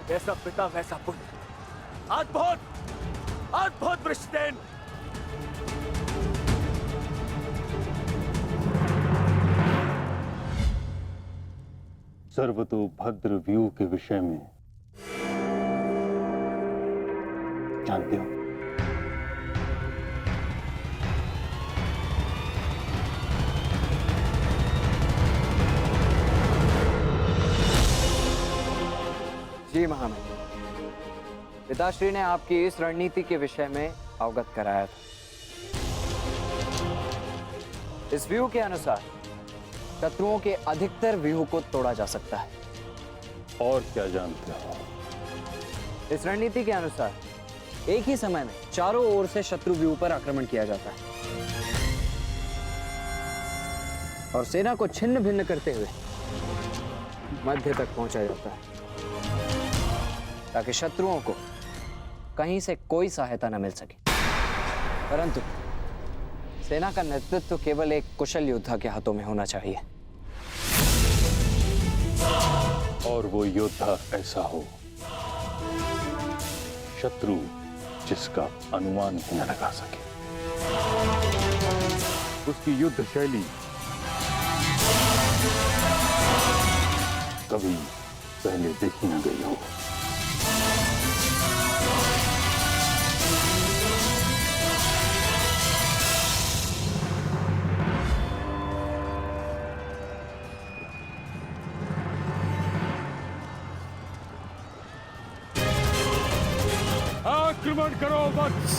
जैसा पिता वैसा पुत्र। अद्भुत वृषसेन। सर्वतोभद्र व्यूह के विषय में जानते हो? जी महामहिम, पिताश्री ने आपकी इस रणनीति के विषय में अवगत कराया था। इस व्यूह के अनुसार शत्रुओं के अधिकतर व्यूह को तोड़ा जा सकता है। और क्या जानते हो? इस रणनीति के अनुसार एक ही समय में चारों ओर से शत्रु व्यूह पर आक्रमण किया जाता है और सेना को छिन्न भिन्न करते हुए मध्य तक पहुंचा जाता है ताकि शत्रुओं को कहीं से कोई सहायता न मिल सके। परंतु सेना का नेतृत्व केवल एक कुशल योद्धा के हाथों में होना चाहिए। और वो योद्धा ऐसा हो शत्रु जिसका अनुमान भी न लगा सके। उसकी युद्ध शैली कभी पहले देखी न गई हो। आक्रमण करो वत्स।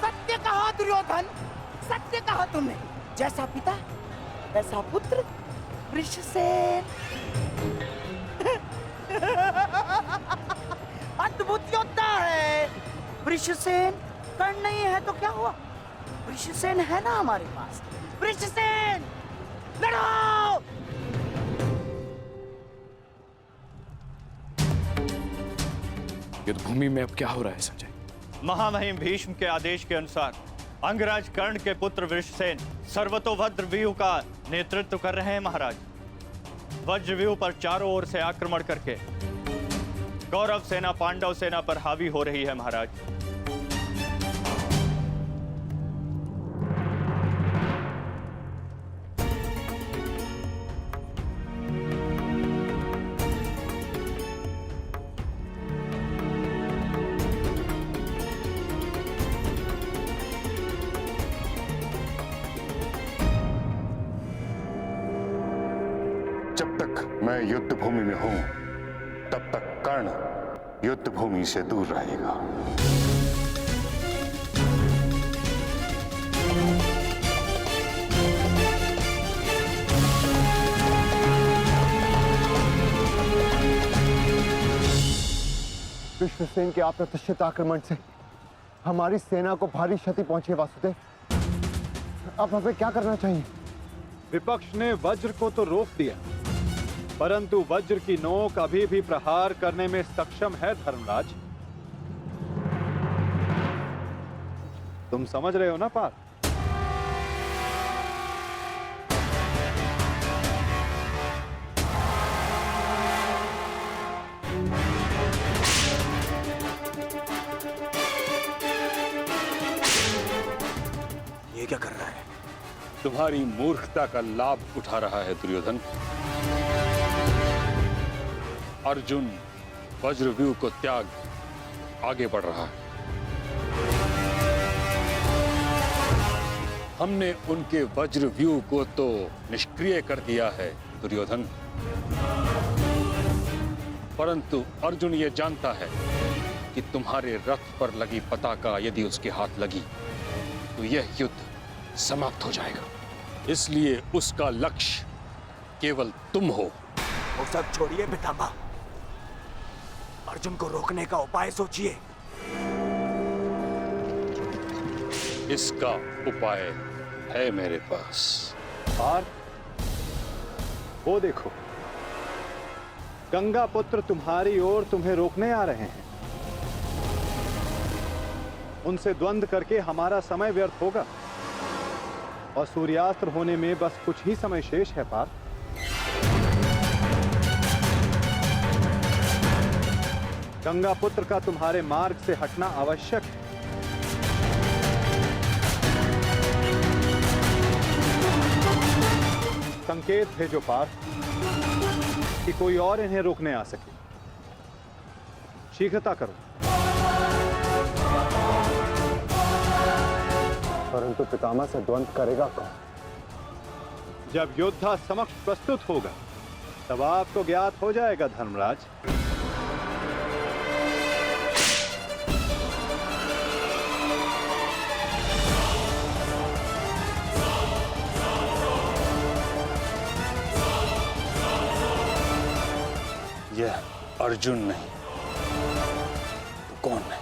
सत्य कहा दुर्योधन, सत्य कहा तुमने। जैसा पिता वैसा पुत्र वृषसेन। अद्भुत योद्धा है वृषसेन। कर्ण नहीं है तो क्या हुआ, वृषसेन है ना हमारे पास। वृषसेन लड़ो। युद्ध भूमि में अब क्या हो रहा है संजय? महामहिम भीष्म के आदेश के अनुसार अंगराज कर्ण के पुत्र वृषसेन सर्वतोभद्र व्यूह का नेतृत्व कर रहे हैं महाराज। वज्र व्यूह पर चारों ओर से आक्रमण करके कौरव सेना पांडव सेना पर हावी हो रही है महाराज। जब तक मैं युद्ध भूमि में हूं तब तक कर्ण युद्ध भूमि से दूर रहेगा। विश्वसेन के अप्रत्याशित आक्रमण से हमारी सेना को भारी क्षति पहुंची है वासुदेव। अब हमें क्या करना चाहिए? विपक्ष ने वज्र को तो रोक दिया, परंतु वज्र की नोक अभी भी प्रहार करने में सक्षम है धर्मराज। तुम समझ रहे हो ना पार्थ? ये क्या कर रहा है? तुम्हारी मूर्खता का लाभ उठा रहा है दुर्योधन। अर्जुन वज्रव्यूह को त्याग आगे बढ़ रहा है। हमने उनके वज्रव्यूह को तो निष्क्रिय कर दिया है दुर्योधन, परंतु अर्जुन ये जानता है कि तुम्हारे रथ पर लगी पताका यदि उसके हाथ लगी तो यह युद्ध समाप्त हो जाएगा। इसलिए उसका लक्ष्य केवल तुम हो। वो सब छोड़िए पितामह, अर्जुन को रोकने का उपाय सोचिए। इसका उपाय है मेरे पास। पार्थ, वो देखो, गंगा पुत्र तुम्हारी ओर तुम्हें रोकने आ रहे हैं। उनसे द्वंद्व करके हमारा समय व्यर्थ होगा और सूर्यास्त होने में बस कुछ ही समय शेष है पार्थ। गंगा पुत्र का तुम्हारे मार्ग से हटना आवश्यक है। संकेत भेजो पार्थ कि कोई और इन्हें रोकने आ सके। शीघ्रता करो। परंतु पितामह से द्वंद्व करेगा कौन? जब योद्धा समक्ष प्रस्तुत होगा तब आपको ज्ञात हो जाएगा धर्मराज। यह अर्जुन नहीं तो कौन है?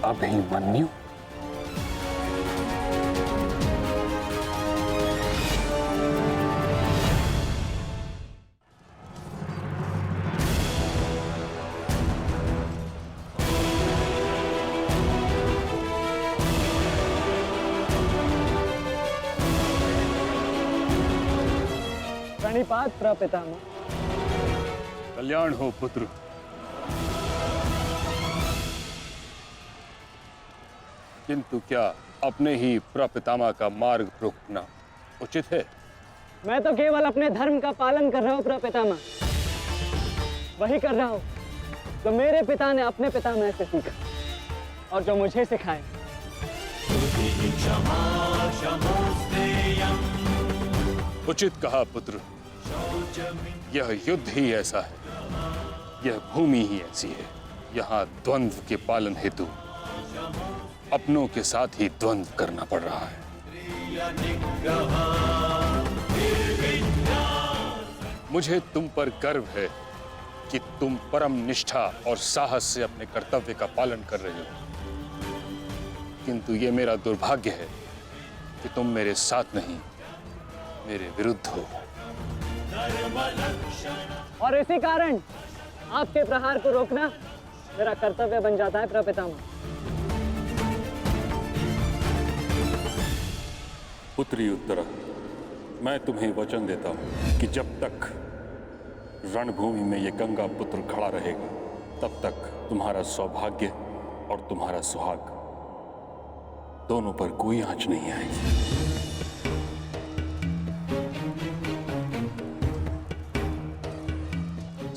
अभिमन्यु? प्रणिपात प्रपितामह। कल्याण हो पुत्र। किंतु क्या अपने ही प्रपितामह का मार्ग रोकना उचित है? मैं तो केवल अपने धर्म का पालन कर रहा हूँ प्रपितामह। वही कर रहा हूँ जो मेरे पिता ने अपने पितामह से सीखा और जो मुझे सिखाए। उचित कहा पुत्र। यह युद्ध ही ऐसा है, यह भूमि ही ऐसी है। यहाँ द्वंद्व के पालन हेतु अपनों के साथ ही द्वंद्व करना पड़ रहा है। मुझे तुम पर गर्व है कि तुम परम निष्ठा और साहस से अपने कर्तव्य का पालन कर रहे हो, किंतु ये मेरा दुर्भाग्य है कि तुम मेरे साथ नहीं, मेरे विरुद्ध हो। और इसी कारण आपके प्रहार को रोकना मेरा कर्तव्य बन जाता है प्रपितामह। पुत्री उत्तरा, मैं तुम्हें वचन देता हूं कि जब तक रणभूमि में ये गंगा पुत्र खड़ा रहेगा तब तक तुम्हारा सौभाग्य और तुम्हारा सुहाग दोनों पर कोई आंच नहीं आएगी।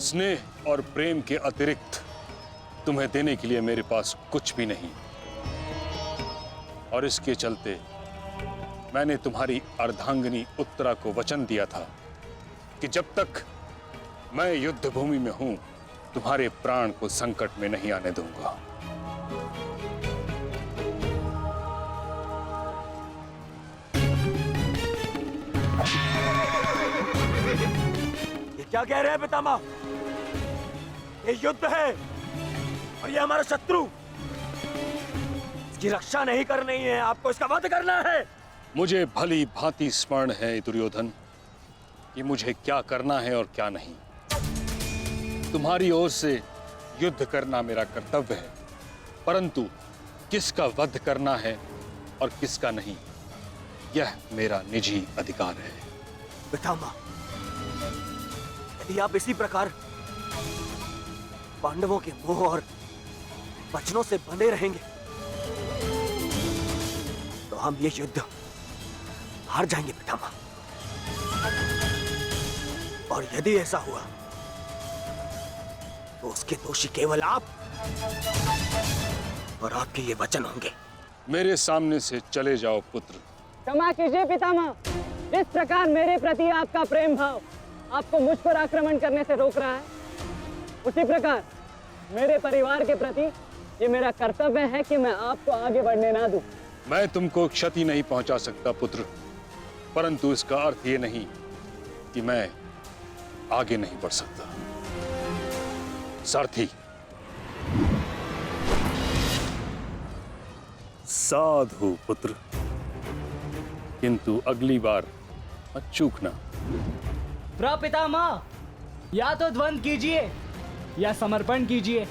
स्नेह और प्रेम के अतिरिक्त तुम्हें देने के लिए मेरे पास कुछ भी नहीं, और इसके चलते मैंने तुम्हारी अर्धांगिनी उत्तरा को वचन दिया था कि जब तक मैं युद्ध भूमि में हूं तुम्हारे प्राण को संकट में नहीं आने दूंगा। ये क्या कह रहे हैं पितामह? ये युद्ध है और ये हमारा शत्रु। इसकी रक्षा नहीं करनी है, आपको इसका वध करना है। मुझे भली भांति स्मरण है दुर्योधन कि मुझे क्या करना है और क्या नहीं। तुम्हारी ओर से युद्ध करना मेरा कर्तव्य है, परंतु किसका वध करना है और किसका नहीं, यह मेरा निजी अधिकार है। पितामह, यदि आप इसी प्रकार पांडवों के मोह और वचनों से बंधे रहेंगे तो हम ये युद्ध हार जाएंगे पितामह। और यदि ऐसा हुआ तो उसके दोषी केवल आप और आपके ये वचन होंगे। मेरे सामने से चले जाओ पुत्र। क्षमा कीजिए पितामह। जिस प्रकार मेरे प्रति आपका प्रेम भाव आपको मुझ पर आक्रमण करने से रोक रहा है, उसी प्रकार मेरे परिवार के प्रति ये मेरा कर्तव्य है कि मैं आपको आगे बढ़ने ना दूं। मैं तुमको क्षति नहीं पहुंचा सकता पुत्र, परंतु इसका अर्थ ये नहीं कि मैं आगे नहीं बढ़ सकता। सारथी, साधु पुत्र, किंतु अगली बार मत चूकना। प्रपितामह, या तो द्वंद्व कीजिए या समर्पण कीजिए।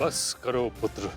बस करो पुत्र,